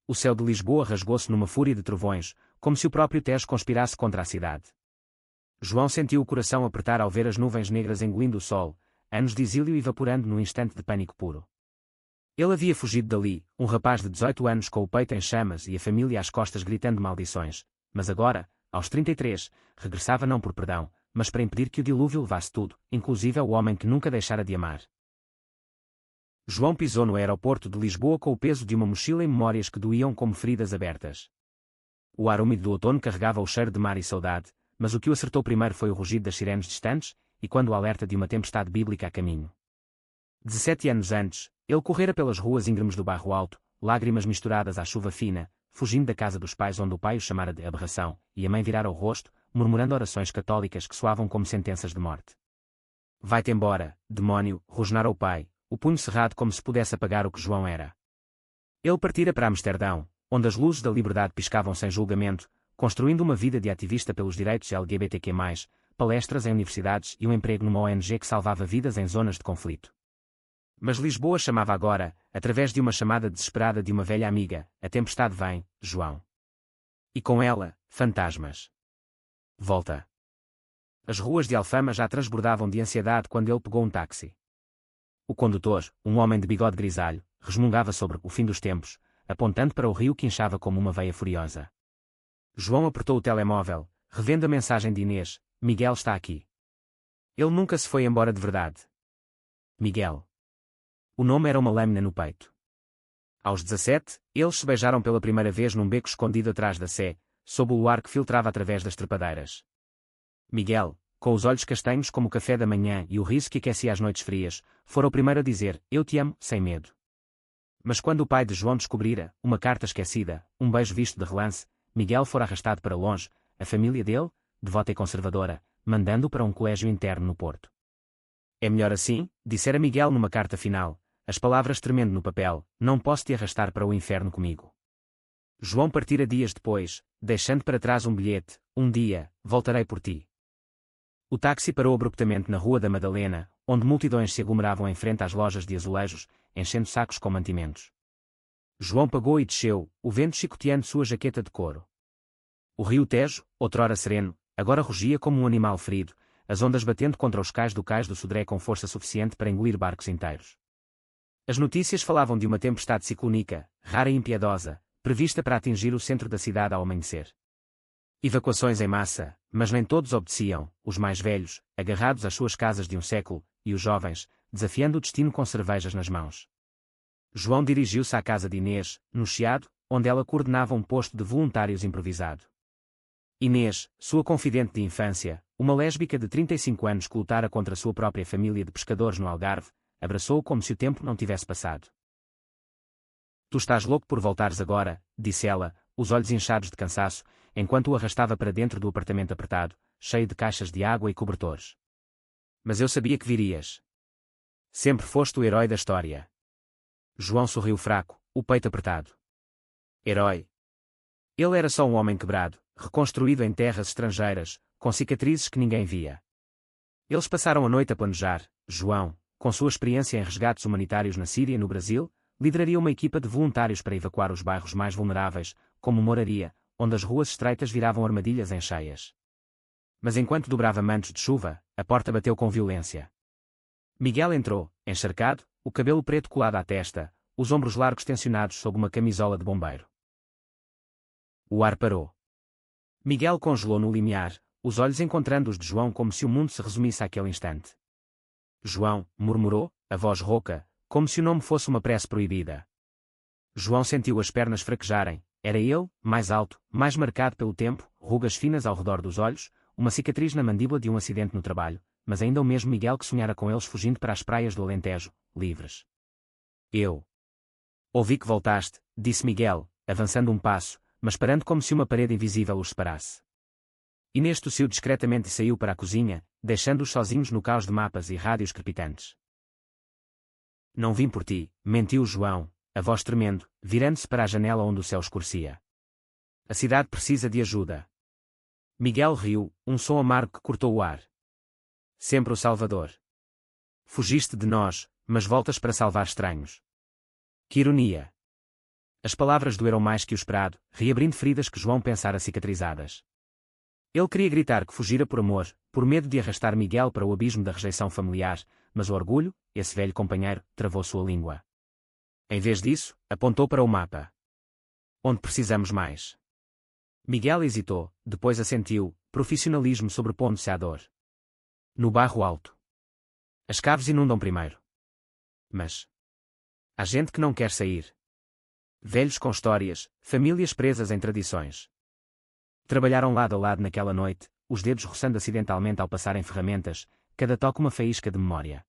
o céu de Lisboa rasgou-se numa fúria de trovões, como se o próprio Tejo conspirasse contra a cidade. João sentiu o coração apertar ao ver as nuvens negras engolindo o sol, anos de exílio evaporando num instante de pânico puro. Ele havia fugido dali, um rapaz de 18 anos com o peito em chamas e a família às costas gritando maldições, mas agora, aos 33, regressava não por perdão, mas para impedir que o dilúvio levasse tudo, inclusive o homem que nunca deixara de amar. João pisou no aeroporto de Lisboa com o peso de uma mochila em memórias que doíam como feridas abertas. O ar úmido do outono carregava o cheiro de mar e saudade, mas o que o acertou primeiro foi o rugido das sirenes distantes, e quando o alerta de uma tempestade bíblica a caminho. 17 anos antes, ele correra pelas ruas íngremes do Bairro Alto, lágrimas misturadas à chuva fina, fugindo da casa dos pais onde o pai o chamara de aberração, e a mãe virara o rosto, murmurando orações católicas que soavam como sentenças de morte. Vai-te embora, demónio, rosnara o pai, o punho cerrado como se pudesse apagar o que João era. Ele partira para Amsterdão, onde as luzes da liberdade piscavam sem julgamento, construindo uma vida de ativista pelos direitos LGBTQ+, palestras em universidades e um emprego numa ONG que salvava vidas em zonas de conflito. Mas Lisboa chamava agora, através de uma chamada desesperada de uma velha amiga: a tempestade vem, João. E com ela, fantasmas. Volta. As ruas de Alfama já transbordavam de ansiedade quando ele pegou um táxi. O condutor, um homem de bigode grisalho, resmungava sobre o fim dos tempos, apontando para o rio que inchava como uma veia furiosa. João apertou o telemóvel, revendo a mensagem de Inês: Miguel está aqui. Ele nunca se foi embora de verdade. Miguel. O nome era uma lâmina no peito. Aos 17, eles se beijaram pela primeira vez num beco escondido atrás da sé, sob o luar que filtrava através das trepadeiras. Miguel, com os olhos castanhos como o café da manhã e o riso que aquecia as noites frias, fora o primeiro a dizer: eu te amo, sem medo. Mas quando o pai de João descobrira uma carta esquecida, um beijo visto de relance, Miguel fora arrastado para longe, a família dele, devota e conservadora, mandando-o para um colégio interno no Porto. É melhor assim, dissera Miguel numa carta final, as palavras tremendo no papel: não posso te arrastar para o inferno comigo. João partira dias depois, deixando para trás um bilhete: um dia, voltarei por ti. O táxi parou abruptamente na Rua da Madalena, onde multidões se aglomeravam em frente às lojas de azulejos, enchendo sacos com mantimentos. João pagou e desceu, o vento chicoteando sua jaqueta de couro. O rio Tejo, outrora sereno, agora rugia como um animal ferido, as ondas batendo contra os cais do Sodré com força suficiente para engolir barcos inteiros. As notícias falavam de uma tempestade ciclónica, rara e impiedosa, prevista para atingir o centro da cidade ao amanhecer. Evacuações em massa, mas nem todos obedeciam, os mais velhos, agarrados às suas casas de um século, e os jovens, desafiando o destino com cervejas nas mãos. João dirigiu-se à casa de Inês, no Chiado, onde ela coordenava um posto de voluntários improvisado. Inês, sua confidente de infância, uma lésbica de 35 anos que lutara contra sua própria família de pescadores no Algarve, abraçou-o como se o tempo não tivesse passado. Tu estás louco por voltares agora, disse ela, os olhos inchados de cansaço, enquanto o arrastava para dentro do apartamento apertado, cheio de caixas de água e cobertores. Mas eu sabia que virias. Sempre foste o herói da história. João sorriu fraco, o peito apertado. Herói. Ele era só um homem quebrado, reconstruído em terras estrangeiras, com cicatrizes que ninguém via. Eles passaram a noite a planejar. João, com sua experiência em resgates humanitários na Síria e no Brasil, lideraria uma equipa de voluntários para evacuar os bairros mais vulneráveis, como Moraria, onde as ruas estreitas viravam armadilhas em cheias. Mas enquanto dobrava mantos de chuva, a porta bateu com violência. Miguel entrou, encharcado, o cabelo preto colado à testa, os ombros largos tensionados sob uma camisola de bombeiro. O ar parou. Miguel congelou no limiar, os olhos encontrando os de João como se o mundo se resumisse àquele instante. João, murmurou, a voz rouca, como se o nome fosse uma prece proibida. João sentiu as pernas fraquejarem. Era ele, mais alto, mais marcado pelo tempo, rugas finas ao redor dos olhos, uma cicatriz na mandíbula de um acidente no trabalho, mas ainda o mesmo Miguel que sonhara com eles fugindo para as praias do Alentejo, livres. Eu. Ouvi que voltaste, disse Miguel, avançando um passo, mas parando como se uma parede invisível os separasse. Inês tossiu discretamente e saiu para a cozinha, deixando-os sozinhos no caos de mapas e rádios crepitantes. Não vim por ti, mentiu João, a voz tremendo, virando-se para a janela onde o céu escurecia. A cidade precisa de ajuda. Miguel riu, um som amargo que cortou o ar. Sempre o Salvador. Fugiste de nós, mas voltas para salvar estranhos. Que ironia. As palavras doeram mais que o esperado, reabrindo feridas que João pensara cicatrizadas. Ele queria gritar que fugira por amor, por medo de arrastar Miguel para o abismo da rejeição familiar, mas o orgulho, esse velho companheiro, travou sua língua. Em vez disso, apontou para o mapa. Onde precisamos mais? Miguel hesitou, depois assentiu, profissionalismo sobrepondo-se à dor. No Barro Alto. As caves inundam primeiro. Mas há gente que não quer sair. Velhos com histórias, famílias presas em tradições. Trabalharam lado a lado naquela noite, os dedos roçando acidentalmente ao passarem ferramentas, cada toque uma faísca de memória.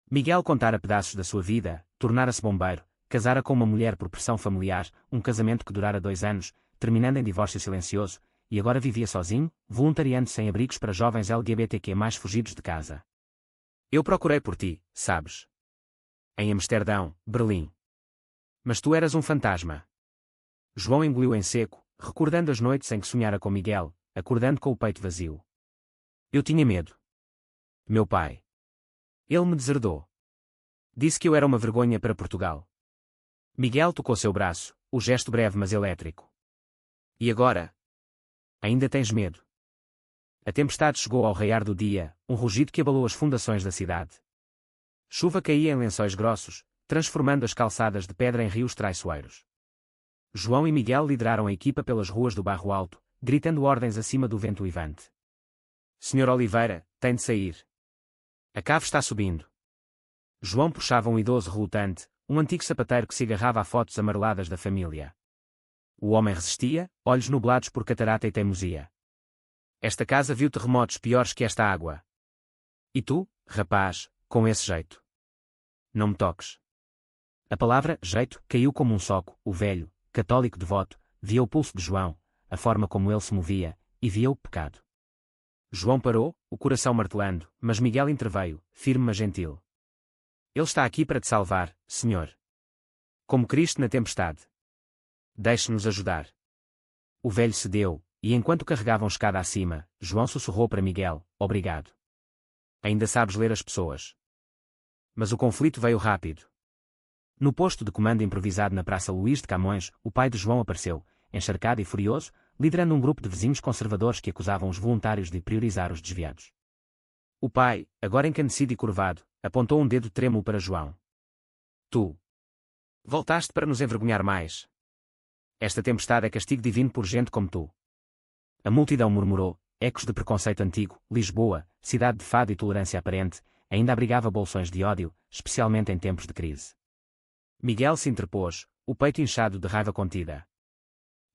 Miguel contara pedaços da sua vida, tornara-se bombeiro, casara com uma mulher por pressão familiar, um casamento que durara 2 anos, terminando em divórcio silencioso, e agora vivia sozinho, voluntariando-se em abrigos para jovens LGBTQ+, fugidos de casa. Eu procurei por ti, sabes? Em Amsterdão, Berlim. Mas tu eras um fantasma. João engoliu em seco, recordando as noites em que sonhara com Miguel, acordando com o peito vazio. Eu tinha medo. Meu pai. Ele me deserdou. Disse que eu era uma vergonha para Portugal. Miguel tocou seu braço, o gesto breve mas elétrico. E agora? Ainda tens medo? A tempestade chegou ao raiar do dia, um rugido que abalou as fundações da cidade. Chuva caía em lençóis grossos, transformando as calçadas de pedra em rios traiçoeiros. João e Miguel lideraram a equipa pelas ruas do Barro Alto, gritando ordens acima do vento levante. Senhor Oliveira, tem de sair. A cave está subindo. João puxava um idoso relutante, um antigo sapateiro que se agarrava a fotos amareladas da família. O homem resistia, olhos nublados por catarata e teimosia. Esta casa viu terremotos piores que esta água. E tu, rapaz, com esse jeito? Não me toques. A palavra jeito caiu como um soco. O velho, católico devoto, via o pulso de João, a forma como ele se movia, e via o pecado. João parou, o coração martelando, mas Miguel interveio, firme mas gentil. Ele está aqui para te salvar, Senhor. Como Cristo na tempestade. Deixe-nos ajudar. O velho cedeu, e enquanto carregavam escada acima, João sussurrou para Miguel, obrigado. Ainda sabes ler as pessoas. Mas o conflito veio rápido. No posto de comando improvisado na Praça Luís de Camões, o pai de João apareceu, encharcado e furioso, liderando um grupo de vizinhos conservadores que acusavam os voluntários de priorizar os desviados. O pai, agora encanecido e curvado, apontou um dedo trêmulo para João. Tu voltaste para nos envergonhar mais. Esta tempestade é castigo divino por gente como tu. A multidão murmurou, ecos de preconceito antigo. Lisboa, cidade de fado e tolerância aparente, ainda abrigava bolsões de ódio, especialmente em tempos de crise. Miguel se interpôs, o peito inchado de raiva contida.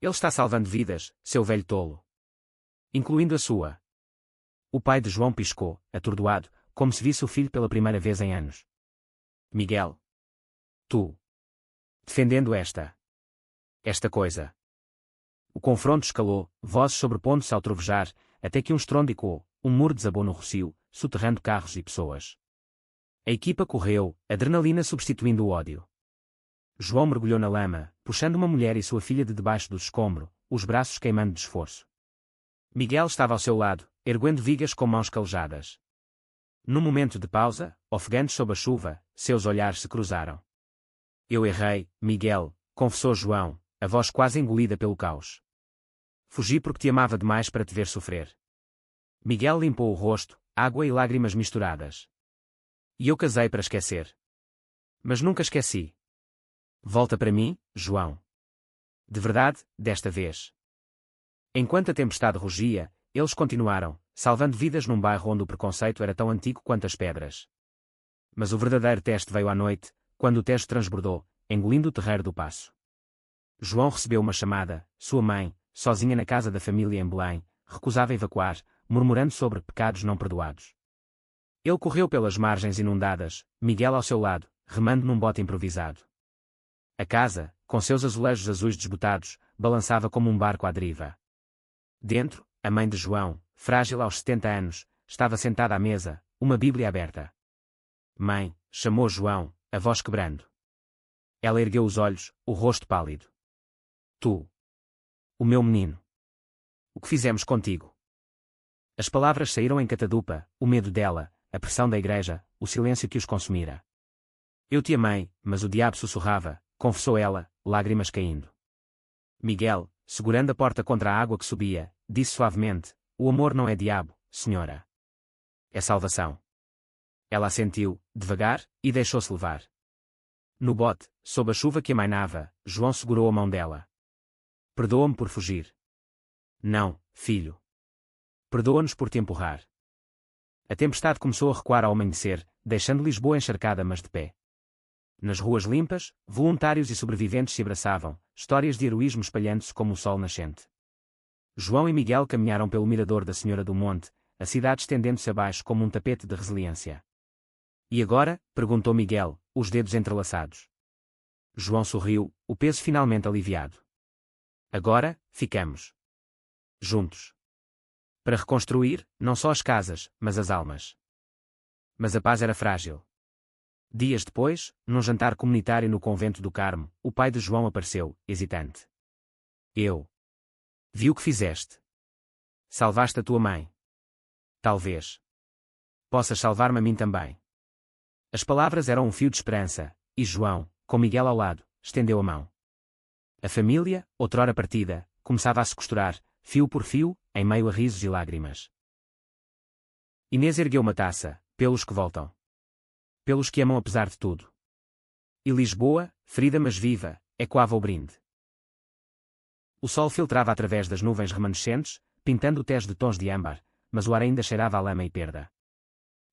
Ele está salvando vidas, seu velho tolo. Incluindo a sua. O pai de João piscou, atordoado, como se visse o filho pela primeira vez em anos. Miguel. Tu. Defendendo esta coisa. O confronto escalou, vozes sobrepondo-se ao trovejar, até que um estrondo ecoou, um muro desabou no rocio, soterrando carros e pessoas. A equipa correu, adrenalina substituindo o ódio. João mergulhou na lama, puxando uma mulher e sua filha de debaixo do escombro, os braços queimando de esforço. Miguel estava ao seu lado, erguendo vigas com mãos calejadas. Num momento de pausa, ofegantes sob a chuva, seus olhares se cruzaram. Eu errei, Miguel, confessou João, a voz quase engolida pelo caos. Fugi porque te amava demais para te ver sofrer. Miguel limpou o rosto, água e lágrimas misturadas. E eu casei para esquecer. Mas nunca esqueci. Volta para mim, João. De verdade, desta vez. Enquanto a tempestade rugia, eles continuaram, salvando vidas num bairro onde o preconceito era tão antigo quanto as pedras. Mas o verdadeiro teste veio à noite, quando o Tejo transbordou, engolindo o terreiro do Paço. João recebeu uma chamada, sua mãe, sozinha na casa da família em Belém, recusava evacuar, murmurando sobre pecados não perdoados. Ele correu pelas margens inundadas, Miguel ao seu lado, remando num bote improvisado. A casa, com seus azulejos azuis desbotados, balançava como um barco à deriva. Dentro, a mãe de João, frágil aos 70 anos, estava sentada à mesa, uma Bíblia aberta. Mãe, chamou João, a voz quebrando. Ela ergueu os olhos, o rosto pálido. Tu. O meu menino. O que fizemos contigo? As palavras saíram em catadupa, o medo dela, a pressão da igreja, o silêncio que os consumira. Eu te amei, mas o diabo sussurrava, confessou ela, lágrimas caindo. Miguel, segurando a porta contra a água que subia, disse suavemente: "O amor não é diabo, senhora. É salvação." Ela assentiu, devagar, e deixou-se levar. No bote, sob a chuva que amainava, João segurou a mão dela. "Perdoa-me por fugir." "Não, filho. Perdoa-nos por te empurrar." A tempestade começou a recuar ao amanhecer, deixando Lisboa encharcada mas de pé. Nas ruas limpas, voluntários e sobreviventes se abraçavam, histórias de heroísmo espalhando-se como o sol nascente. João e Miguel caminharam pelo mirador da Senhora do Monte, a cidade estendendo-se abaixo como um tapete de resiliência. "E agora?" perguntou Miguel, os dedos entrelaçados. João sorriu, o peso finalmente aliviado. "Agora, ficamos juntos. Para reconstruir, não só as casas, mas as almas." Mas a paz era frágil. Dias depois, num jantar comunitário no convento do Carmo, o pai de João apareceu, hesitante. "Eu vi o que fizeste. Salvaste a tua mãe. Talvez possas salvar-me a mim também." As palavras eram um fio de esperança, e João, com Miguel ao lado, estendeu a mão. A família, outrora partida, começava a se costurar, fio por fio, em meio a risos e lágrimas. Inês ergueu uma taça, pelos que voltam. Pelos que amam apesar de tudo. E Lisboa, ferida mas viva, ecoava o brinde. O sol filtrava através das nuvens remanescentes, pintando o Tejo de tons de âmbar, mas o ar ainda cheirava a lama e perda.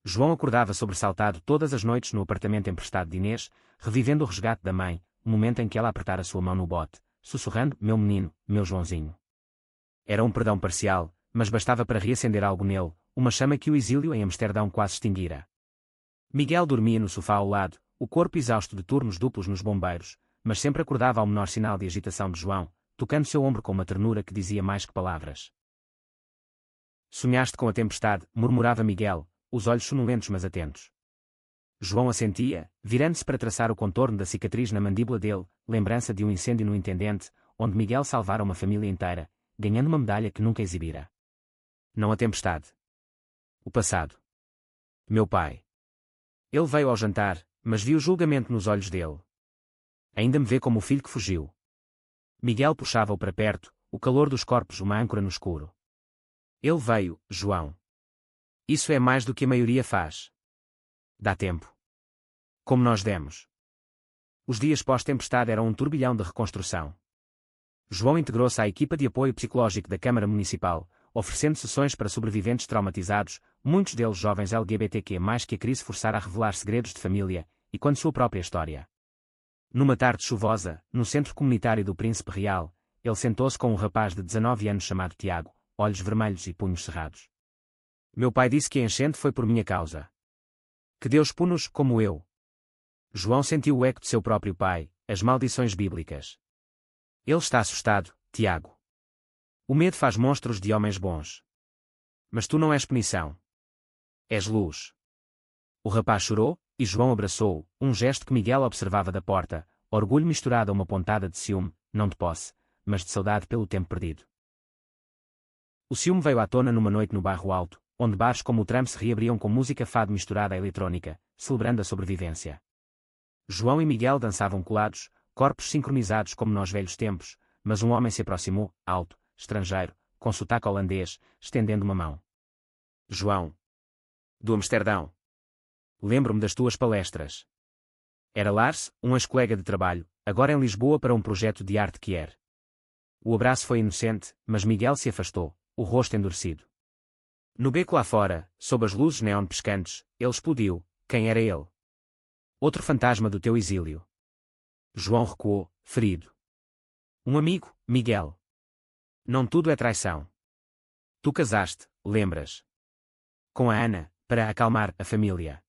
João acordava sobressaltado todas as noites no apartamento emprestado de Inês, revivendo o resgate da mãe, o momento em que ela apertara sua mão no bote, sussurrando: "Meu menino, meu Joãozinho." Era um perdão parcial, mas bastava para reacender algo nele, uma chama que o exílio em Amsterdão quase extinguira. Miguel dormia no sofá ao lado, o corpo exausto de turnos duplos nos bombeiros, mas sempre acordava ao menor sinal de agitação de João, tocando seu ombro com uma ternura que dizia mais que palavras. "Sonhaste com a tempestade", murmurava Miguel, os olhos sonolentos mas atentos. João assentia, virando-se para traçar o contorno da cicatriz na mandíbula dele, lembrança de um incêndio no Intendente, onde Miguel salvara uma família inteira, ganhando uma medalha que nunca exibira. Não a tempestade. O passado. Meu pai. Ele veio ao jantar, mas vi o julgamento nos olhos dele. Ainda me vê como o filho que fugiu. Miguel puxava-o para perto, o calor dos corpos uma âncora no escuro. Ele veio, João. Isso é mais do que a maioria faz. Dá tempo. Como nós demos. Os dias pós-tempestade eram um turbilhão de reconstrução. João integrou-se à equipa de apoio psicológico da Câmara Municipal, oferecendo sessões para sobreviventes traumatizados, muitos deles jovens LGBTQ+, que a crise forçara a revelar segredos de família, e quando sua própria história. Numa tarde chuvosa, no centro comunitário do Príncipe Real, ele sentou-se com um rapaz de 19 anos chamado Tiago, olhos vermelhos e punhos cerrados. "Meu pai disse que a enchente foi por minha causa. Que Deus pune-os como eu." João sentiu o eco de seu próprio pai, as maldições bíblicas. "Ele está assustado, Tiago. O medo faz monstros de homens bons. Mas tu não és punição. És luz." O rapaz chorou, e João abraçou-o, um gesto que Miguel observava da porta, orgulho misturado a uma pontada de ciúme, não de posse, mas de saudade pelo tempo perdido. O ciúme veio à tona numa noite no Bairro Alto, onde bares como o Tram se reabriam com música fado misturada à eletrónica, celebrando a sobrevivência. João e Miguel dançavam colados, corpos sincronizados como nos velhos tempos, mas um homem se aproximou, alto, estrangeiro, com sotaque holandês, estendendo uma mão. "João. Do Amsterdão. Lembro-me das tuas palestras." Era Lars, um ex-colega de trabalho, agora em Lisboa para um projeto de arte que era. O abraço foi inocente, mas Miguel se afastou, o rosto endurecido. No beco lá fora, sob as luzes neon piscantes, ele explodiu. Quem era ele? Outro fantasma do teu exílio. João recuou, ferido. Um amigo, Miguel. Não tudo é traição. Tu casaste, lembras? Com a Ana, para acalmar a família.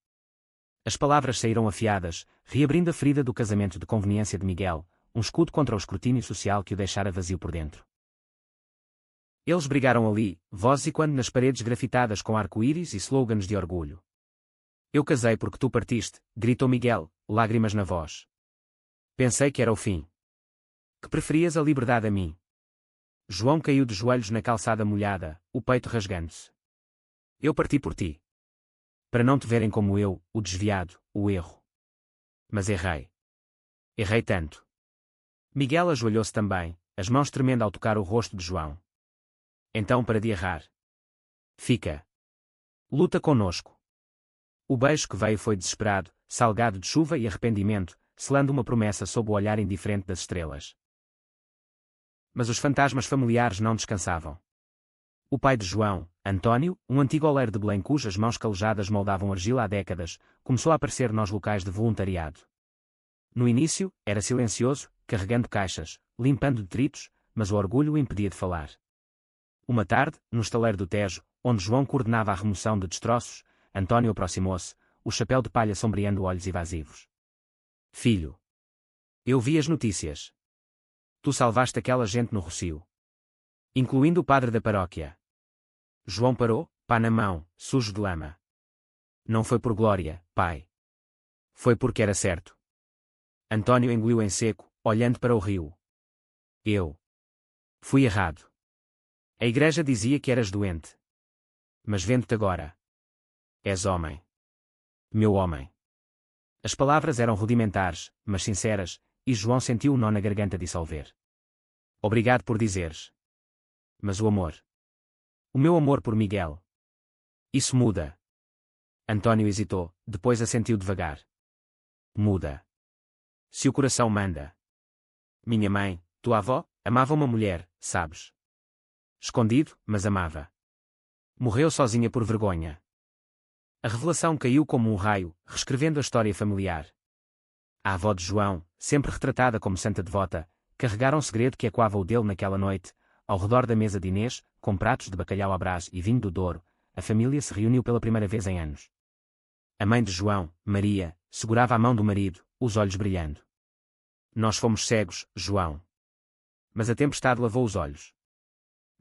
As palavras saíram afiadas, reabrindo a ferida do casamento de conveniência de Miguel, um escudo contra o escrutínio social que o deixara vazio por dentro. Eles brigaram ali, vozes e quando nas paredes grafitadas com arco-íris e slogans de orgulho. Eu casei porque tu partiste, gritou Miguel, lágrimas na voz. Pensei que era o fim. Que preferias a liberdade a mim. João caiu de joelhos na calçada molhada, o peito rasgando-se. Eu parti por ti. Para não te verem como eu, o desviado, o erro. Mas errei. Errei tanto. Miguel ajoelhou-se também, as mãos tremendo ao tocar o rosto de João. Então para de errar. Fica. Luta conosco. O beijo que veio foi desesperado, salgado de chuva e arrependimento, selando uma promessa sob o olhar indiferente das estrelas. Mas os fantasmas familiares não descansavam. O pai de João, António, um antigo oleiro de Belém cujas mãos calejadas moldavam argila há décadas, começou a aparecer nos locais de voluntariado. No início, era silencioso, carregando caixas, limpando detritos, mas o orgulho o impedia de falar. Uma tarde, no estaleiro do Tejo, onde João coordenava a remoção de destroços, António aproximou-se, o chapéu de palha sombreando olhos evasivos. Filho. Eu vi as notícias. Tu salvaste aquela gente no Rocio. Incluindo o padre da paróquia. João parou, pá na mão, sujo de lama. Não foi por glória, pai. Foi porque era certo. António engoliu em seco, olhando para o rio. Eu. Fui errado. A igreja dizia que eras doente. Mas vendo-te agora. És homem. Meu homem. As palavras eram rudimentares, mas sinceras, e João sentiu o nó na garganta dissolver. Obrigado por dizeres. Mas o amor. O meu amor por Miguel. Isso muda. António hesitou, depois assentiu devagar. Muda. Se o coração manda. Minha mãe, tua avó, amava uma mulher, sabes? Escondido, mas amava. Morreu sozinha por vergonha. A revelação caiu como um raio, reescrevendo a história familiar. A avó de João, sempre retratada como santa devota, carregara um segredo que ecoava o dele naquela noite. Ao redor da mesa de Inês, com pratos de bacalhau à brás e vinho do Douro, a família se reuniu pela primeira vez em anos. A mãe de João, Maria, segurava a mão do marido, os olhos brilhando. Nós fomos cegos, João. Mas a tempestade lavou os olhos.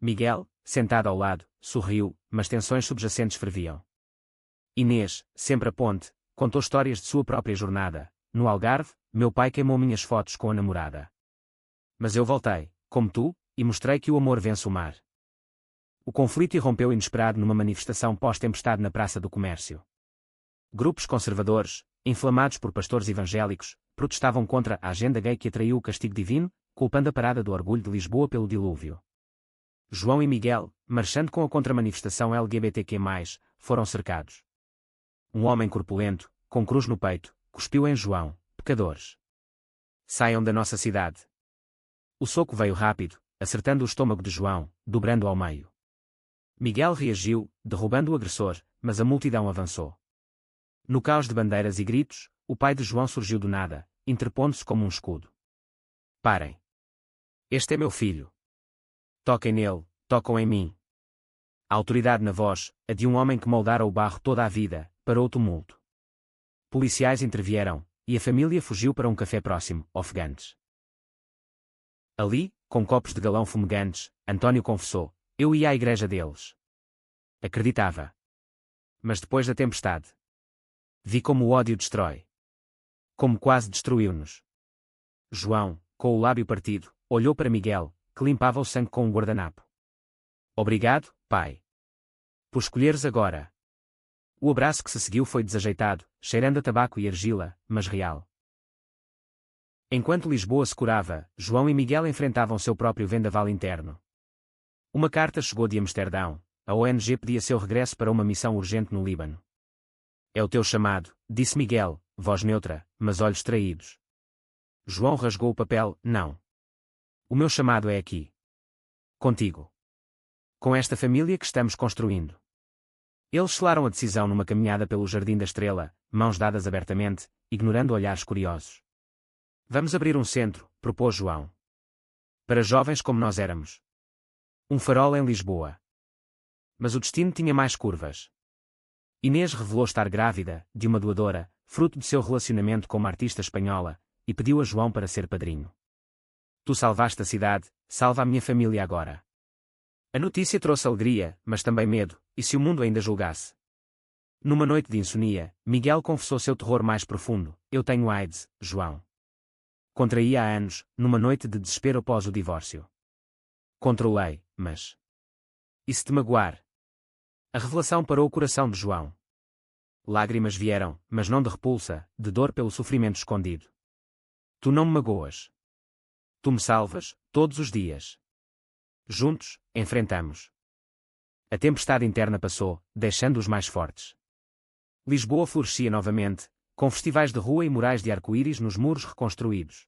Miguel, sentado ao lado, sorriu, mas tensões subjacentes ferviam. Inês, sempre a ponte, contou histórias de sua própria jornada. No Algarve, meu pai queimou minhas fotos com a namorada. Mas eu voltei, como tu, e mostrei que o amor vence o mar. O conflito irrompeu inesperado numa manifestação pós-tempestade na Praça do Comércio. Grupos conservadores, inflamados por pastores evangélicos, protestavam contra a agenda gay que atraiu o castigo divino, culpando a parada do orgulho de Lisboa pelo dilúvio. João e Miguel, marchando com a contramanifestação LGBTQ+, foram cercados. Um homem corpulento, com cruz no peito, cuspiu em João, pecadores. Saiam da nossa cidade. O soco veio rápido, acertando o estômago de João, dobrando-o ao meio. Miguel reagiu, derrubando o agressor, mas a multidão avançou. No caos de bandeiras e gritos, o pai de João surgiu do nada, interpondo-se como um escudo. Parem. Este é meu filho. Toquem nele, tocam em mim. A autoridade na voz, a de um homem que moldara o barro toda a vida, parou o tumulto. Policiais intervieram, e a família fugiu para um café próximo, ofegantes. Ali, com copos de galão fumegantes, António confessou, eu ia à igreja deles. Acreditava. Mas depois da tempestade. Vi como o ódio destrói. Como quase destruiu-nos. João, com o lábio partido, olhou para Miguel, que limpava o sangue com um guardanapo. Obrigado, pai. Por escolheres agora. O abraço que se seguiu foi desajeitado, cheirando a tabaco e argila, mas real. Enquanto Lisboa se curava, João e Miguel enfrentavam seu próprio vendaval interno. Uma carta chegou de Amsterdão, a ONG pedia seu regresso para uma missão urgente no Líbano. É o teu chamado, disse Miguel, voz neutra, mas olhos traídos. João rasgou o papel, não. O meu chamado é aqui. Contigo. Com esta família que estamos construindo. Eles selaram a decisão numa caminhada pelo Jardim da Estrela, mãos dadas abertamente, ignorando olhares curiosos. Vamos abrir um centro, propôs João. Para jovens como nós éramos. Um farol em Lisboa. Mas o destino tinha mais curvas. Inês revelou estar grávida, de uma doadora, fruto de seu relacionamento com uma artista espanhola, e pediu a João para ser padrinho. Tu salvaste a cidade, salva a minha família agora. A notícia trouxe alegria, mas também medo, e se o mundo ainda julgasse? Numa noite de insomnia, Miguel confessou seu terror mais profundo, eu tenho AIDS, João. Contraí há anos, numa noite de desespero após o divórcio. Controlei, mas... E se te magoar? A revelação parou o coração de João. Lágrimas vieram, mas não de repulsa, de dor pelo sofrimento escondido. Tu não me magoas. Tu me salvas, todos os dias. Juntos, enfrentamos. A tempestade interna passou, deixando os mais fortes. Lisboa florescia novamente, com festivais de rua e murais de arco-íris nos muros reconstruídos.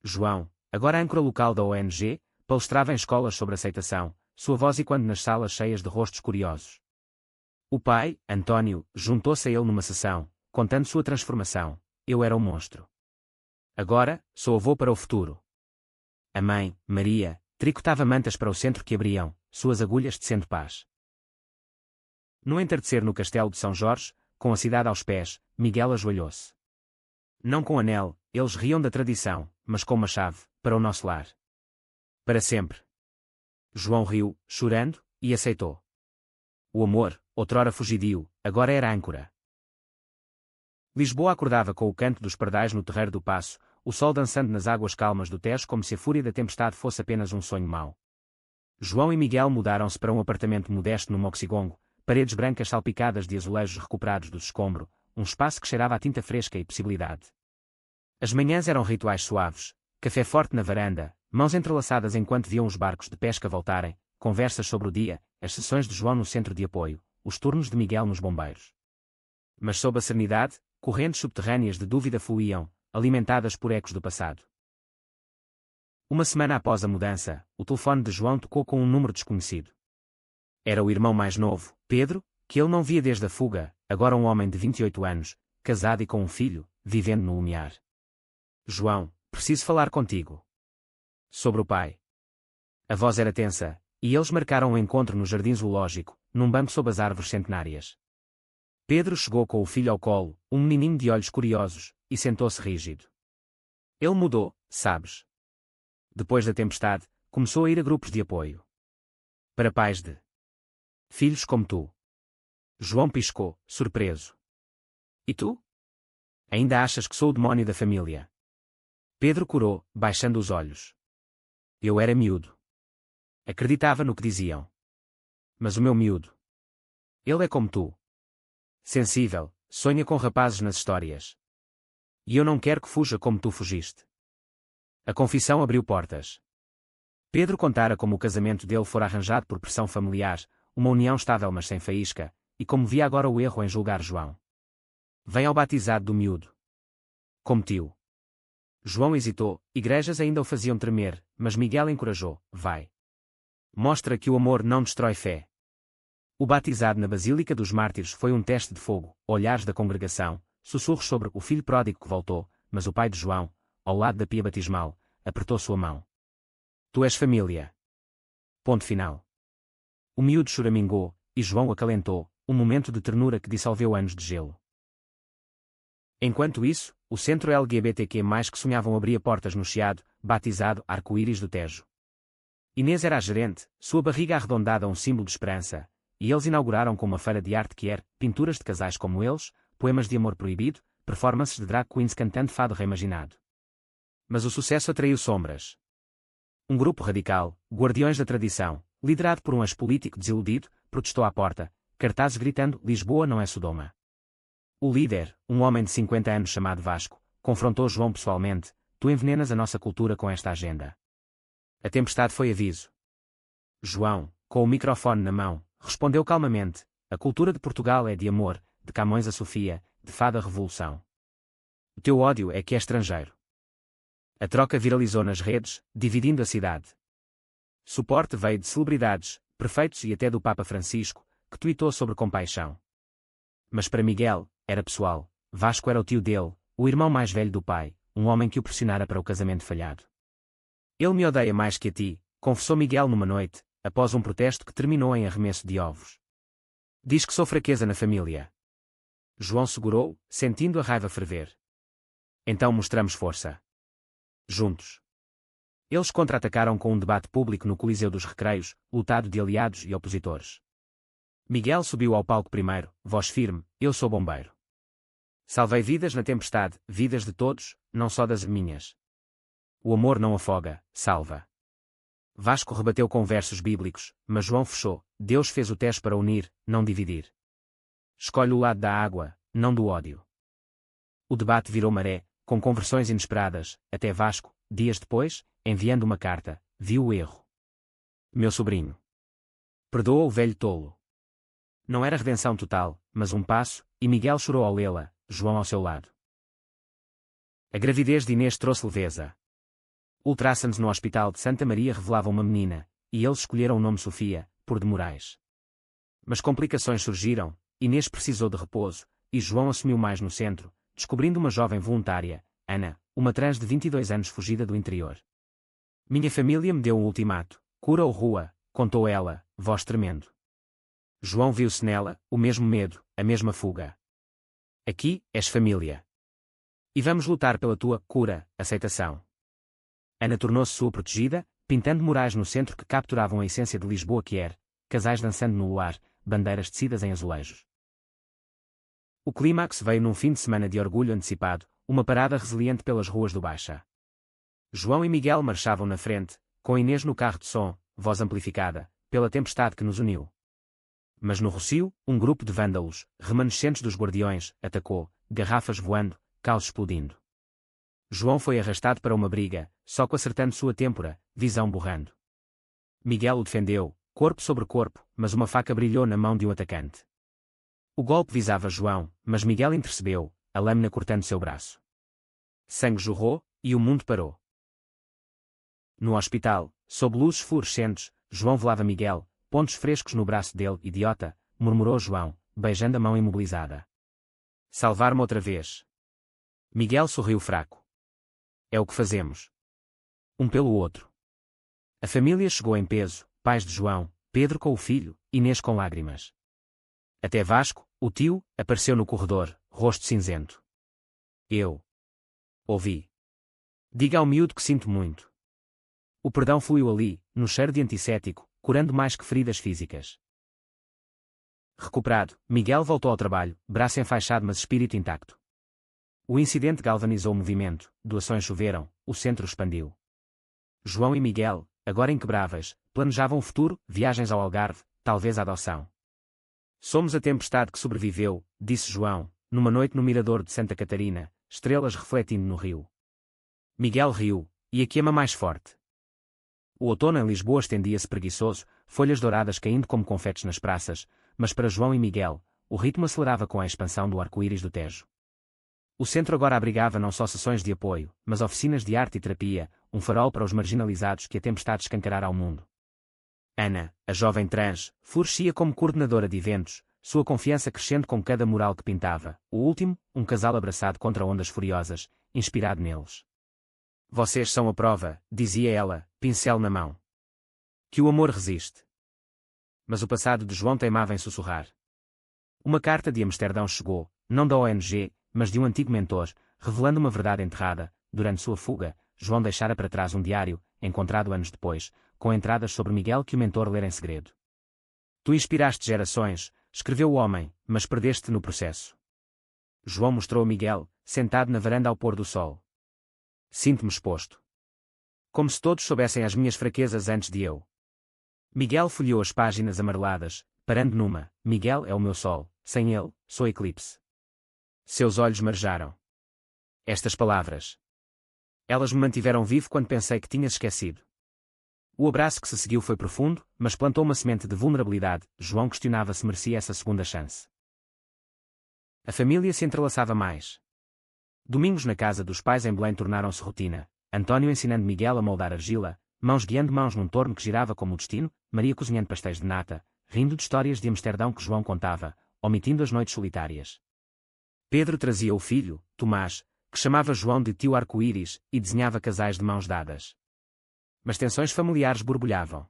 João, agora âncora local da ONG, palestrava em escolas sobre aceitação, sua voz ecoando nas salas cheias de rostos curiosos. O pai, António, juntou-se a ele numa sessão, contando sua transformação. Eu era o monstro. Agora, sou avô para o futuro. A mãe, Maria, tricotava mantas para o centro que abriam, suas agulhas tecendo paz. No entardecer no castelo de São Jorge, com a cidade aos pés, Miguel ajoelhou-se. Não com anel, eles riam da tradição, mas com uma chave, para o nosso lar. Para sempre. João riu, chorando, e aceitou. O amor, outrora fugidio, agora era âncora. Lisboa acordava com o canto dos pardais no terreiro do Paço, o sol dançando nas águas calmas do Tejo como se a fúria da tempestade fosse apenas um sonho mau. João e Miguel mudaram-se para um apartamento modesto no Moxigongo, paredes brancas salpicadas de azulejos recuperados do escombro, um espaço que cheirava a tinta fresca e possibilidade. As manhãs eram rituais suaves, café forte na varanda, mãos entrelaçadas enquanto viam os barcos de pesca voltarem, conversas sobre o dia, as sessões de João no centro de apoio, os turnos de Miguel nos bombeiros. Mas sob a serenidade, correntes subterrâneas de dúvida fluíam, alimentadas por ecos do passado. Uma semana após a mudança, o telefone de João tocou com um número desconhecido. Era o irmão mais novo, Pedro, que ele não via desde a fuga, agora um homem de 28 anos, casado e com um filho, vivendo no Lumiar. João, preciso falar contigo. Sobre o pai. A voz era tensa, e eles marcaram um encontro no jardim zoológico, num banco sob as árvores centenárias. Pedro chegou com o filho ao colo, um menininho de olhos curiosos, e sentou-se rígido. Ele mudou, sabes. Depois da tempestade, começou a ir a grupos de apoio. Para pais de filhos como tu. João piscou, surpreso. E tu? Ainda achas que sou o demónio da família? Pedro corou, baixando os olhos. Eu era miúdo. Acreditava no que diziam. Mas o meu miúdo. Ele é como tu. Sensível, sonha com rapazes nas histórias. E eu não quero que fuja como tu fugiste. A confissão abriu portas. Pedro contara como o casamento dele fora arranjado por pressão familiar, uma união estável mas sem faísca, e como via agora o erro em julgar João. Vem ao batizado do miúdo. Como tio. João hesitou, igrejas ainda o faziam tremer, mas Miguel encorajou, vai. Mostra que o amor não destrói fé. O batizado na Basílica dos Mártires foi um teste de fogo, olhares da congregação, sussurros sobre o filho pródigo que voltou, mas o pai de João, ao lado da pia batismal, apertou sua mão. Tu és família. Ponto final. O miúdo choramingou, e João acalentou, um momento de ternura que dissolveu anos de gelo. Enquanto isso, o centro LGBTQ+, que sonhavam abria portas no Chiado, batizado Arco-Íris do Tejo. Inês era a gerente, sua barriga arredondada um símbolo de esperança, e eles inauguraram com uma feira de arte que era, pinturas de casais como eles, poemas de amor proibido, performances de drag queens cantando fado reimaginado. Mas o sucesso atraiu sombras. Um grupo radical, guardiões da tradição, liderado por um ex-político desiludido, protestou à porta, cartazes gritando Lisboa não é Sodoma. O líder, um homem de 50 anos chamado Vasco, confrontou João pessoalmente, tu envenenas a nossa cultura com esta agenda. A tempestade foi aviso. João, com o microfone na mão, respondeu calmamente, a cultura de Portugal é de amor, de Camões a Sofia, de fado a revolução. O teu ódio é que é estrangeiro. A troca viralizou nas redes, dividindo a cidade. Suporte veio de celebridades, prefeitos e até do Papa Francisco, que tuitou sobre compaixão. Mas para Miguel, era pessoal, Vasco era o tio dele, o irmão mais velho do pai, um homem que o pressionara para o casamento falhado. Ele me odeia mais que a ti, confessou Miguel numa noite, após um protesto que terminou em arremesso de ovos. Diz que sou fraqueza na família. João segurou, sentindo a raiva ferver. Então mostramos força. Juntos. Eles contra-atacaram com um debate público no Coliseu dos Recreios, lotado de aliados e opositores. Miguel subiu ao palco primeiro, voz firme, eu sou bombeiro. Salvei vidas na tempestade, vidas de todos, não só das minhas. O amor não afoga, salva. Vasco rebateu com versos bíblicos, mas João fechou, Deus fez o teste para unir, não dividir. Escolhe o lado da água, não do ódio. O debate virou maré, com conversões inesperadas, até Vasco, dias depois, enviando uma carta, viu o erro. Meu sobrinho. Perdoa o velho tolo. Não era redenção total, mas um passo, e Miguel chorou ao lê-la, João ao seu lado. A gravidez de Inês trouxe leveza. Ultrassons no Hospital de Santa Maria revelavam uma menina, e eles escolheram o nome Sofia, por de Moraes. Mas complicações surgiram, Inês precisou de repouso, e João assumiu mais no centro, descobrindo uma jovem voluntária, Ana, uma trans de 22 anos fugida do interior. Minha família me deu um ultimato, cura ou rua, contou ela, voz tremendo. João viu-se nela, o mesmo medo, a mesma fuga. Aqui, és família. E vamos lutar pela tua cura, aceitação. Ana tornou-se sua protegida, pintando murais no centro que capturavam a essência de Lisboa que era, casais dançando no luar, bandeiras tecidas em azulejos. O clímax veio num fim de semana de orgulho antecipado, uma parada resiliente pelas ruas do Baixa. João e Miguel marchavam na frente, com Inês no carro de som, voz amplificada, pela tempestade que nos uniu. Mas no Rocio, um grupo de vândalos, remanescentes dos guardiões, atacou, garrafas voando, caos explodindo. João foi arrastado para uma briga, soco acertando sua têmpora, visão borrando. Miguel o defendeu, corpo sobre corpo, mas uma faca brilhou na mão de um atacante. O golpe visava João, mas Miguel intercebeu, a lâmina cortando seu braço. Sangue jorrou, e o mundo parou. No hospital, sob luzes fluorescentes, João velava Miguel, pontos frescos no braço dele, idiota, murmurou João, beijando a mão imobilizada. Salvar-me outra vez. Miguel sorriu fraco. É o que fazemos. Um pelo outro. A família chegou em peso, pais de João, Pedro com o filho, Inês com lágrimas. Até Vasco, o tio, apareceu no corredor, rosto cinzento. Eu. Ouvi. Diga ao miúdo que sinto muito. O perdão fluiu ali, no cheiro de antisséptico, curando mais que feridas físicas. Recuperado, Miguel voltou ao trabalho, braço enfaixado mas espírito intacto. O incidente galvanizou o movimento, doações choveram, o centro expandiu. João e Miguel, agora inquebráveis, planejavam o futuro, viagens ao Algarve, talvez a adoção. Somos a tempestade que sobreviveu, disse João, numa noite no mirador de Santa Catarina, estrelas refletindo no rio. Miguel riu, e a queima mais forte. O outono em Lisboa estendia-se preguiçoso, folhas douradas caindo como confetes nas praças, mas para João e Miguel, o ritmo acelerava com a expansão do arco-íris do Tejo. O centro agora abrigava não só sessões de apoio, mas oficinas de arte e terapia, um farol para os marginalizados que a tempestade escancarara ao mundo. Ana, a jovem trans, florescia como coordenadora de eventos, sua confiança crescendo com cada mural que pintava, o último, um casal abraçado contra ondas furiosas, inspirado neles. Vocês são a prova, dizia ela, pincel na mão. Que o amor resiste. Mas o passado de João teimava em sussurrar. Uma carta de Amsterdão chegou, não da ONG, mas de um antigo mentor, revelando uma verdade enterrada. Durante sua fuga, João deixara para trás um diário, encontrado anos depois, com entradas sobre Miguel que o mentor lera em segredo. Tu inspiraste gerações, escreveu o homem, mas perdeste-te no processo. João mostrou a Miguel, sentado na varanda ao pôr do sol. Sinto-me exposto. Como se todos soubessem as minhas fraquezas antes de eu. Miguel folheou as páginas amareladas, parando numa, Miguel é o meu sol, sem ele, sou eclipse. Seus olhos marejaram. Estas palavras. Elas me mantiveram vivo quando pensei que tinhas esquecido. O abraço que se seguiu foi profundo, mas plantou uma semente de vulnerabilidade. João questionava se merecia essa segunda chance. A família se entrelaçava mais. Domingos na casa dos pais em Belém tornaram-se rotina, António ensinando Miguel a moldar argila, mãos guiando mãos num torno que girava como o destino, Maria cozinhando pastéis de nata, rindo de histórias de Amsterdão que João contava, omitindo as noites solitárias. Pedro trazia o filho, Tomás, que chamava João de tio arco-íris, e desenhava casais de mãos dadas. Mas tensões familiares borbulhavam.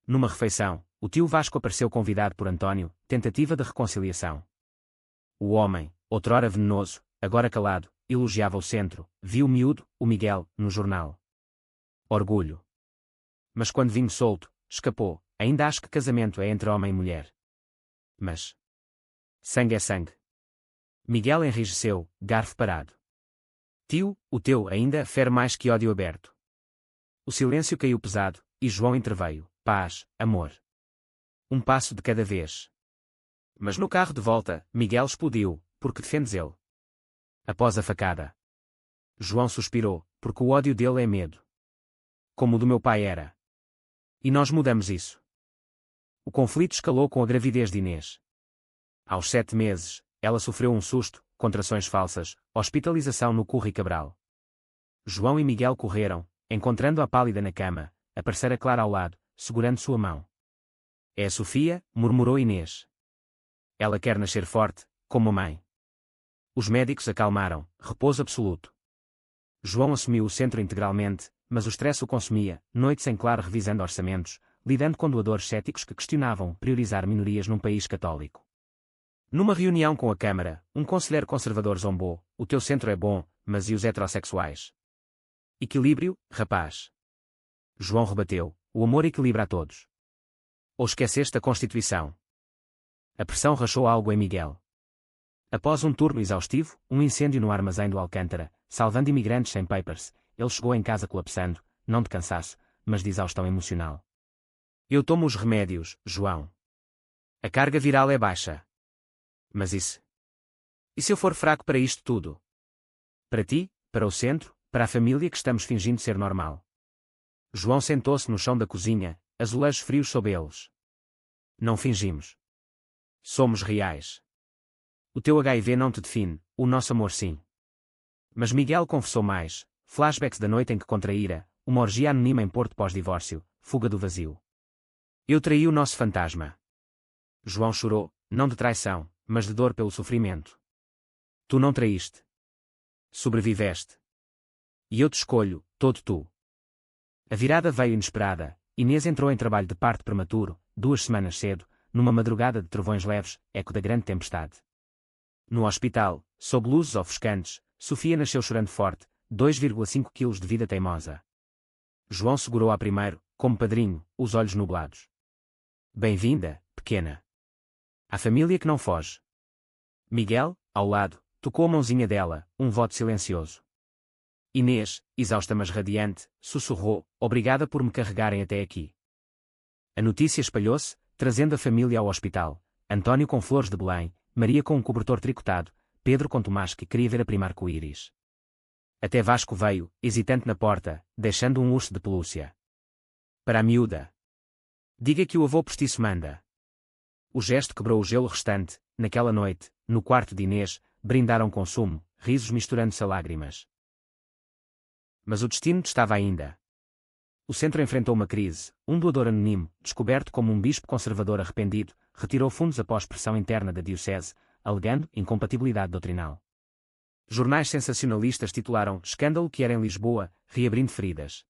Numa refeição, o tio Vasco apareceu convidado por António, tentativa de reconciliação. O homem, outrora venenoso, agora calado, elogiava o centro, viu o miúdo, o Miguel, no jornal. Orgulho. Mas quando vinho solto, escapou, ainda acho que casamento é entre homem e mulher. Mas sangue é sangue. Miguel enrijeceu, garfo parado. Tio, o teu ainda fere mais que ódio aberto. O silêncio caiu pesado, e João interveio. Paz, amor. Um passo de cada vez. Mas no carro de volta, Miguel explodiu, porque defendes ele. Após a facada. João suspirou, porque o ódio dele é medo. Como o do meu pai era. E nós mudamos isso. O conflito escalou com a gravidez de Inês. Aos 7 meses, ela sofreu um susto, contrações falsas, hospitalização no Curri Cabral. João e Miguel correram, encontrando-a pálida na cama, a parceira Clara ao lado, segurando sua mão. É a Sofia, murmurou Inês. Ela quer nascer forte, como a mãe. Os médicos acalmaram, repouso absoluto. João assumiu o centro integralmente, mas o stress o consumia, noites em claro revisando orçamentos, lidando com doadores céticos que questionavam priorizar minorias num país católico. Numa reunião com a Câmara, um conselheiro conservador zombou: o teu centro é bom, mas e os heterossexuais? Equilíbrio, rapaz. João rebateu: o amor equilibra a todos. Ou esqueceste a Constituição? A pressão rachou algo em Miguel. Após um turno exaustivo, um incêndio no armazém do Alcântara, salvando imigrantes sem papers, ele chegou em casa colapsando, não de cansaço, mas de exaustão emocional. Eu tomo os remédios, João. A carga viral é baixa. Mas isso? E se eu for fraco para isto tudo? Para ti, para o centro, para a família que estamos fingindo ser normal. João sentou-se no chão da cozinha, azulejos frios sob eles. Não fingimos. Somos reais. O teu HIV não te define, o nosso amor sim. Mas Miguel confessou mais, flashbacks da noite em que contraíra, uma orgia anônima em Porto pós-divórcio, fuga do vazio. Eu traí o nosso fantasma. João chorou, não de traição, mas de dor pelo sofrimento. Tu não traíste. Sobreviveste. E eu te escolho, todo tu. A virada veio inesperada. Inês entrou em trabalho de parto prematuro, 2 semanas cedo, numa madrugada de trovões leves, eco da grande tempestade. No hospital, sob luzes ofuscantes, Sofia nasceu chorando forte, 2,5 quilos de vida teimosa. João segurou-a primeiro, como padrinho, os olhos nublados. Bem-vinda, pequena. À família que não foge. Miguel, ao lado, tocou a mãozinha dela, um voto silencioso. Inês, exausta mas radiante, sussurrou: obrigada por me carregarem até aqui. A notícia espalhou-se, trazendo a família ao hospital. António com flores de Belém, Maria com um cobertor tricotado, Pedro com Tomás que queria ver a prima arco-íris. Até Vasco veio, hesitante na porta, deixando um urso de pelúcia. Para a miúda. Diga que o avô postiço manda. O gesto quebrou o gelo restante. Naquela noite, no quarto de Inês, brindaram com sumo, risos misturando-se a lágrimas. Mas o destino estava ainda. O centro enfrentou uma crise. Um doador anónimo, descoberto como um bispo conservador arrependido, retirou fundos após pressão interna da diocese, alegando incompatibilidade doutrinal. Jornais sensacionalistas titularam Escândalo que era em Lisboa, reabrindo feridas.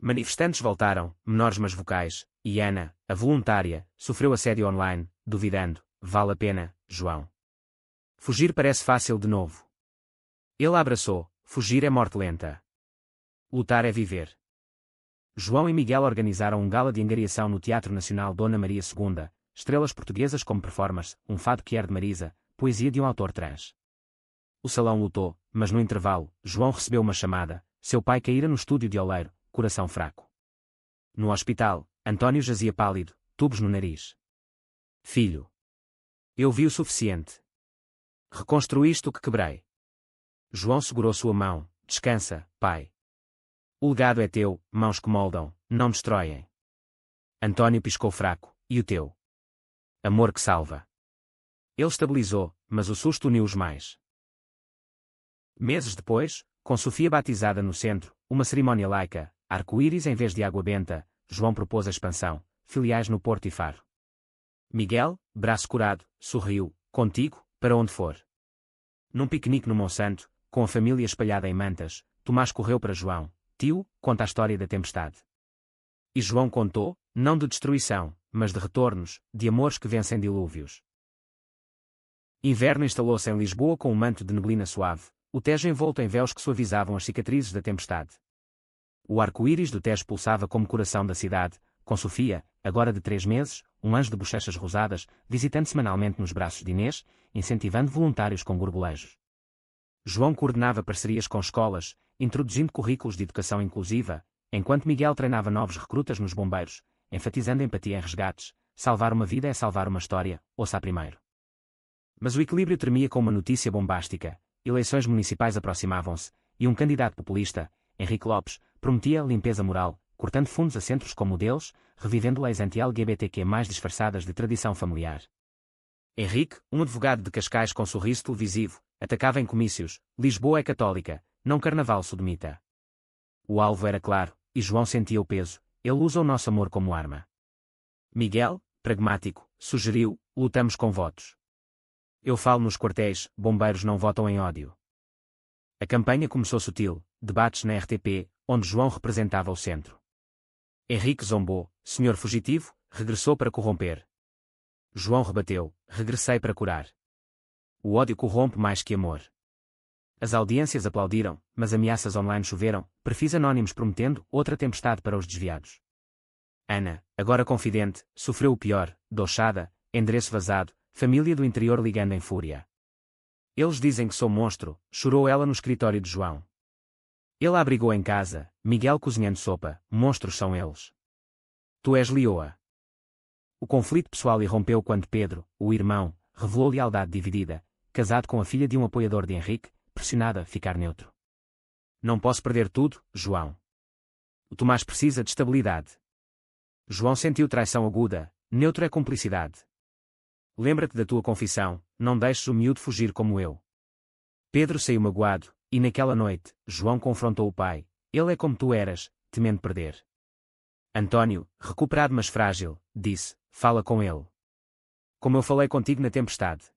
Manifestantes voltaram, menores mas vocais, e Ana, a voluntária, sofreu assédio online, duvidando: vale a pena, João? Fugir parece fácil de novo. Ele a abraçou: fugir é morte lenta. Lutar é viver. João e Miguel organizaram um gala de angariação no Teatro Nacional Dona Maria II, estrelas portuguesas como performers, um fado que de Marisa, poesia de um autor trans. O salão lotou, mas no intervalo, João recebeu uma chamada: seu pai caíra no estúdio de oleiro, coração fraco. No hospital, António jazia pálido, tubos no nariz. Filho. Eu vi o suficiente. Reconstruíste o que quebrei. João segurou sua mão: descansa, pai. O legado é teu, mãos que moldam, não destroem. António piscou fraco: e o teu? Amor que salva. Ele estabilizou, mas o susto uniu-os mais. Meses depois, com Sofia batizada no centro, uma cerimónia laica, arco-íris em vez de água benta, João propôs a expansão, filiais no Porto e Faro. Miguel, braço curado, sorriu: contigo, para onde for. Num piquenique no Monsanto, com a família espalhada em mantas, Tomás correu para João: tio, conta a história da tempestade. E João contou, não de destruição, mas de retornos, de amores que vencem dilúvios. Inverno instalou-se em Lisboa com um manto de neblina suave, o Tejo envolto em véus que suavizavam as cicatrizes da tempestade. O arco-íris do Tejo pulsava como coração da cidade, com Sofia, agora de 3 meses, um anjo de bochechas rosadas, visitando semanalmente nos braços de Inês, incentivando voluntários com gorgolejos. João coordenava parcerias com escolas, introduzindo currículos de educação inclusiva, enquanto Miguel treinava novos recrutas nos bombeiros, enfatizando empatia em resgates: salvar uma vida é salvar uma história, ouça primeiro. Mas o equilíbrio tremia com uma notícia bombástica: eleições municipais aproximavam-se, e um candidato populista, Henrique Lopes, prometia limpeza moral, cortando fundos a centros como o deles, revivendo leis anti-LGBTQ+, disfarçadas de tradição familiar. Henrique, um advogado de Cascais com sorriso televisivo, atacava em comícios: Lisboa é católica, não carnaval sodomita. O alvo era claro, e João sentia o peso: ele usa o nosso amor como arma. Miguel, pragmático, sugeriu: lutamos com votos. Eu falo nos quartéis, bombeiros não votam em ódio. A campanha começou sutil, debates na RTP, onde João representava o centro. Henrique zombou: senhor fugitivo, regressou para corromper. João rebateu: regressei para curar. O ódio corrompe mais que amor. As audiências aplaudiram, mas ameaças online choveram, perfis anónimos prometendo outra tempestade para os desviados. Ana, agora confidente, sofreu o pior: dochada, endereço vazado, família do interior ligando em fúria. Eles dizem que sou monstro, chorou ela no escritório de João. Ele a abrigou em casa, Miguel cozinhando sopa: monstros são eles. Tu és leoa. O conflito pessoal irrompeu quando Pedro, o irmão, revelou lealdade dividida, casado com a filha de um apoiador de Henrique, pressionado a ficar neutro. Não posso perder tudo, João. O Tomás precisa de estabilidade. João sentiu traição aguda: neutro é cumplicidade. Lembra-te da tua confissão, não deixes o miúdo fugir como eu. Pedro saiu magoado, e naquela noite, João confrontou o pai: ele é como tu eras, temendo perder. António, recuperado mas frágil, disse: fala com ele. Como eu falei contigo na tempestade.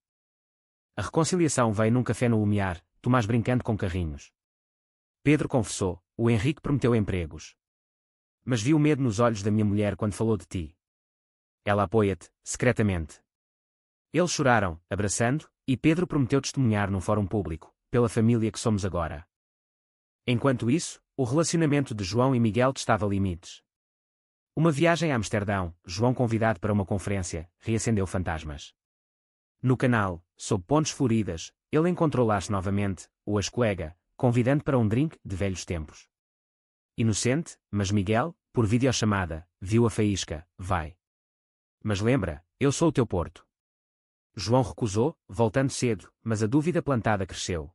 A reconciliação veio num café no Lumiar, Tomás brincando com carrinhos. Pedro confessou: o Henrique prometeu empregos. Mas vi o medo nos olhos da minha mulher quando falou de ti. Ela apoia-te, secretamente. Eles choraram, abraçando, e Pedro prometeu testemunhar num fórum público, pela família que somos agora. Enquanto isso, o relacionamento de João e Miguel testava limites. Uma viagem a Amsterdão, João convidado para uma conferência, reacendeu fantasmas. No canal, sob pontes floridas, ele encontrou Lars novamente, o ex-colega, convidando para um drink de velhos tempos. Inocente, mas Miguel, por videochamada, viu a faísca: vai. Mas lembra, eu sou o teu porto. João recusou, voltando cedo, mas a dúvida plantada cresceu.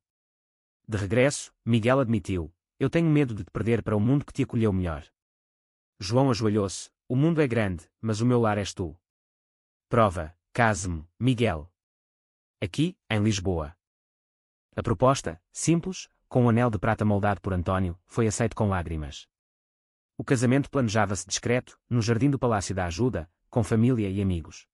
De regresso, Miguel admitiu: eu tenho medo de te perder para o mundo que te acolheu melhor. João ajoelhou-se: o mundo é grande, mas o meu lar és tu. Prova: case-me, Miguel. Aqui, em Lisboa. A proposta, simples, com um anel de prata moldado por António, foi aceito com lágrimas. O casamento planejava-se discreto, no jardim do Palácio da Ajuda, com família e amigos.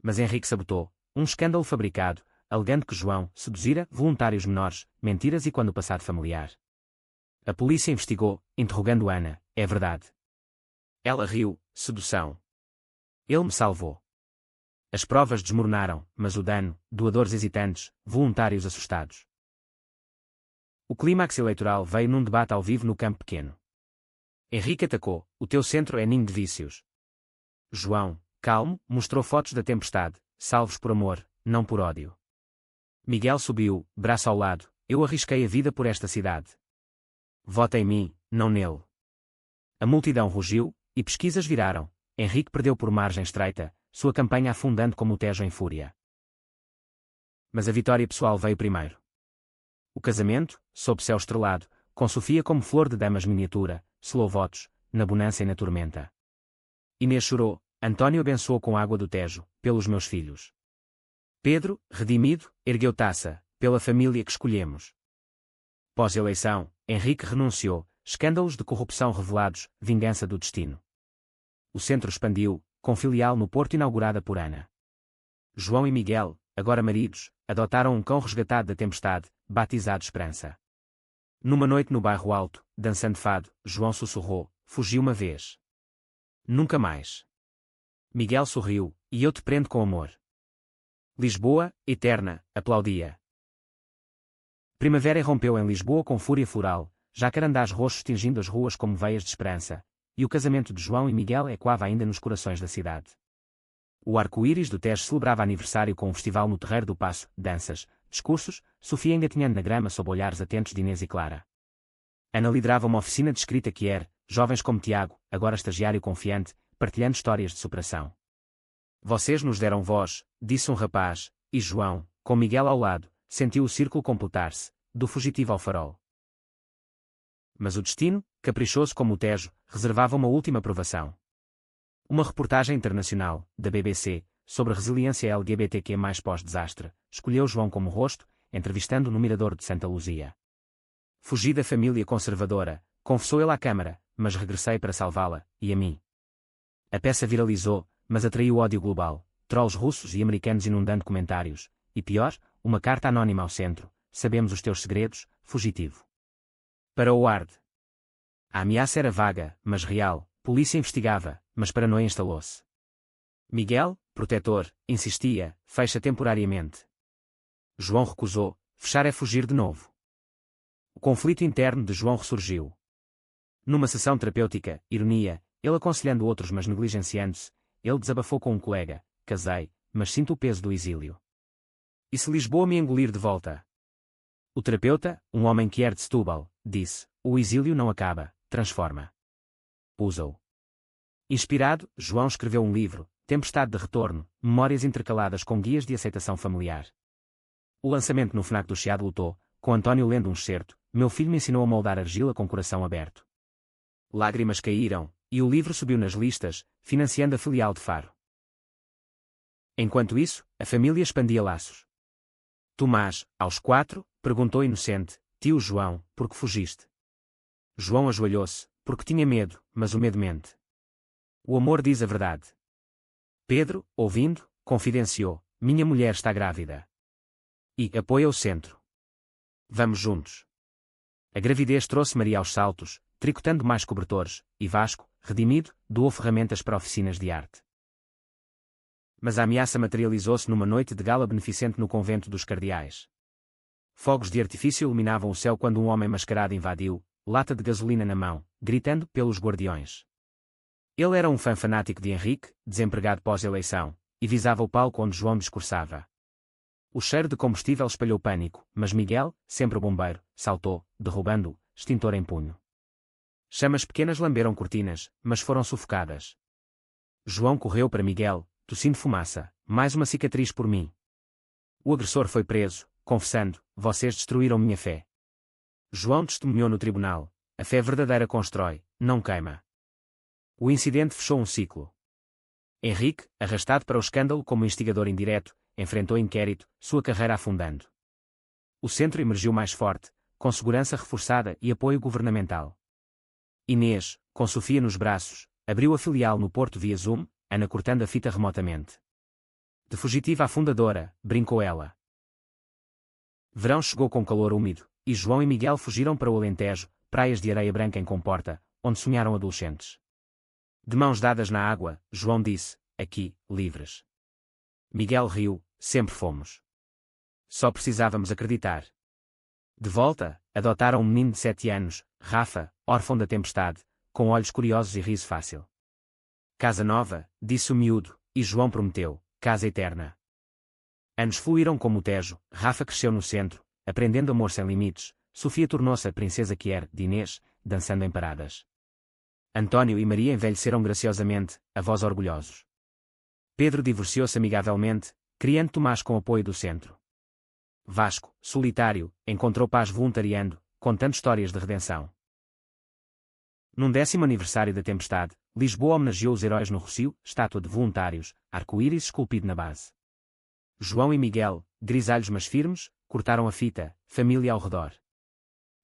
Mas Henrique sabotou: um escândalo fabricado, alegando que João seduzira voluntários menores, mentiras e quando o passado familiar. A polícia investigou, interrogando Ana: é verdade? Ela riu: sedução. Ele me salvou. As provas desmoronaram, mas o dano: doadores hesitantes, voluntários assustados. O clímax eleitoral veio num debate ao vivo no Campo Pequeno. Henrique atacou: o teu centro é ninho de vícios. João, calmo, mostrou fotos da tempestade: salvos por amor, não por ódio. Miguel subiu, braço ao lado: eu arrisquei a vida por esta cidade. Vota em mim, não nele. A multidão rugiu, e pesquisas viraram: Henrique perdeu por margem estreita, sua campanha afundando como o Tejo em fúria. Mas a vitória pessoal veio primeiro. O casamento, sob céu estrelado, com Sofia como flor de damas miniatura, selou votos, na bonança e na tormenta. Inês chorou: António abençoou com água do Tejo, pelos meus filhos. Pedro, redimido, ergueu taça: pela família que escolhemos. Pós-eleição, Henrique renunciou: escândalos de corrupção revelados, vingança do destino. O centro expandiu, com filial no Porto inaugurada por Ana. João e Miguel, agora maridos, adotaram um cão resgatado da tempestade, batizado Esperança. Numa noite no bairro Alto, dançando fado, João sussurrou: fugi uma vez. Nunca mais. Miguel sorriu: e eu te prendo com amor. Lisboa, eterna, aplaudia. Primavera irrompeu em Lisboa com fúria floral, jacarandás roxos tingindo as ruas como veias de esperança, e o casamento de João e Miguel ecoava ainda nos corações da cidade. O arco-íris do Tejo celebrava aniversário com um festival no Terreiro do Paço, danças, discursos, Sofia engatinhando na grama sob olhares atentos de Inês e Clara. Ana liderava uma oficina de escrita que era, jovens como Tiago, agora estagiário confiante, partilhando histórias de superação. Vocês nos deram voz, disse um rapaz, e João, com Miguel ao lado, sentiu o círculo completar-se, do fugitivo ao farol. mas o destino, caprichoso como o Tejo, reservava uma última provação. Uma reportagem internacional, da BBC, sobre a resiliência LGBTQ+ pós-desastre, escolheu João como rosto, entrevistando no Mirador de Santa Luzia. Fugi da família conservadora, confessou ele à Câmara, mas regressei para salvá-la, e a mim. A peça viralizou, mas atraiu ódio global, trolls russos e americanos inundando comentários, e pior, uma carta anónima ao centro: sabemos os teus segredos, fugitivo. Para Howard. A ameaça era vaga, mas real, polícia investigava, mas paranoia instalou-se. Miguel, protetor, insistia: fecha temporariamente. João recusou: fechar é fugir de novo. O conflito interno de João ressurgiu. Numa sessão terapêutica, ironia, ele aconselhando outros mas negligenciando-se, ele desabafou com um colega: casei, mas sinto o peso do exílio. E se Lisboa me engolir de volta? O terapeuta, um homem que era de Setúbal, disse: o exílio não acaba, transforma. Usa-o. Inspirado, João escreveu um livro, Tempestade de Retorno, memórias intercaladas com guias de aceitação familiar. O lançamento no FNAC do Chiado lutou, com António lendo um excerto: meu filho me ensinou a moldar argila com coração aberto. Lágrimas caíram, e o livro subiu nas listas, financiando a filial de Faro. Enquanto isso, a família expandia laços. Tomás, aos 4, perguntou inocente: tio João, por que fugiste? João ajoelhou-se: porque tinha medo, mas o medo mente. O amor diz a verdade. Pedro, ouvindo, confidenciou: minha mulher está grávida. E apoia o centro. Vamos juntos. A gravidez trouxe Maria aos saltos, tricotando mais cobertores, e Vasco, redimido, doou ferramentas para oficinas de arte. Mas a ameaça materializou-se numa noite de gala beneficente no convento dos Cardeais. Fogos de artifício iluminavam o céu quando um homem mascarado invadiu, lata de gasolina na mão, gritando pelos guardiões. Ele era um fã fanático de Henrique, desempregado pós-eleição, e visava o palco onde João discursava. O cheiro de combustível espalhou pânico, mas Miguel, sempre o bombeiro, saltou, derrubando-o, extintor em punho. Chamas pequenas lamberam cortinas, mas foram sufocadas. João correu para Miguel, tossindo fumaça: mais uma cicatriz por mim. O agressor foi preso, confessando: vocês destruíram minha fé. João testemunhou no tribunal: a fé verdadeira constrói, não queima. O incidente fechou um ciclo. Henrique, arrastado para o escândalo como instigador indireto, enfrentou inquérito, sua carreira afundando. O centro emergiu mais forte, com segurança reforçada e apoio governamental. Inês, com Sofia nos braços, abriu a filial no Porto via Zoom, Ana cortando a fita remotamente. De fugitiva à fundadora, brincou ela. Verão chegou com calor úmido, e João e Miguel fugiram para o Alentejo, praias de areia branca em Comporta, onde sonharam adolescentes. De mãos dadas na água, João disse: aqui, livres. Miguel riu: sempre fomos. Só precisávamos acreditar. De volta, adotaram um menino de 7 anos, Rafa, órfão da tempestade, com olhos curiosos e riso fácil. Casa nova, disse o miúdo, e João prometeu: casa eterna. Anos fluíram como o Tejo, Rafa cresceu no centro, aprendendo amor sem limites, Sofia tornou-se a princesa que era, de Inês, dançando em paradas. António e Maria envelheceram graciosamente, avós orgulhosos. Pedro divorciou-se amigavelmente, criando Tomás com apoio do centro. Vasco, solitário, encontrou paz voluntariando, contando histórias de redenção. Num 10º aniversário da tempestade, Lisboa homenageou os heróis no Rossio, estátua de voluntários, arco-íris esculpido na base. João e Miguel, grisalhos mas firmes, cortaram a fita, família ao redor.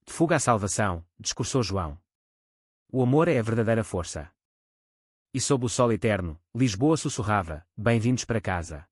De fuga à salvação, discursou João. O amor é a verdadeira força. E sob o sol eterno, Lisboa sussurrava: bem-vindos para casa.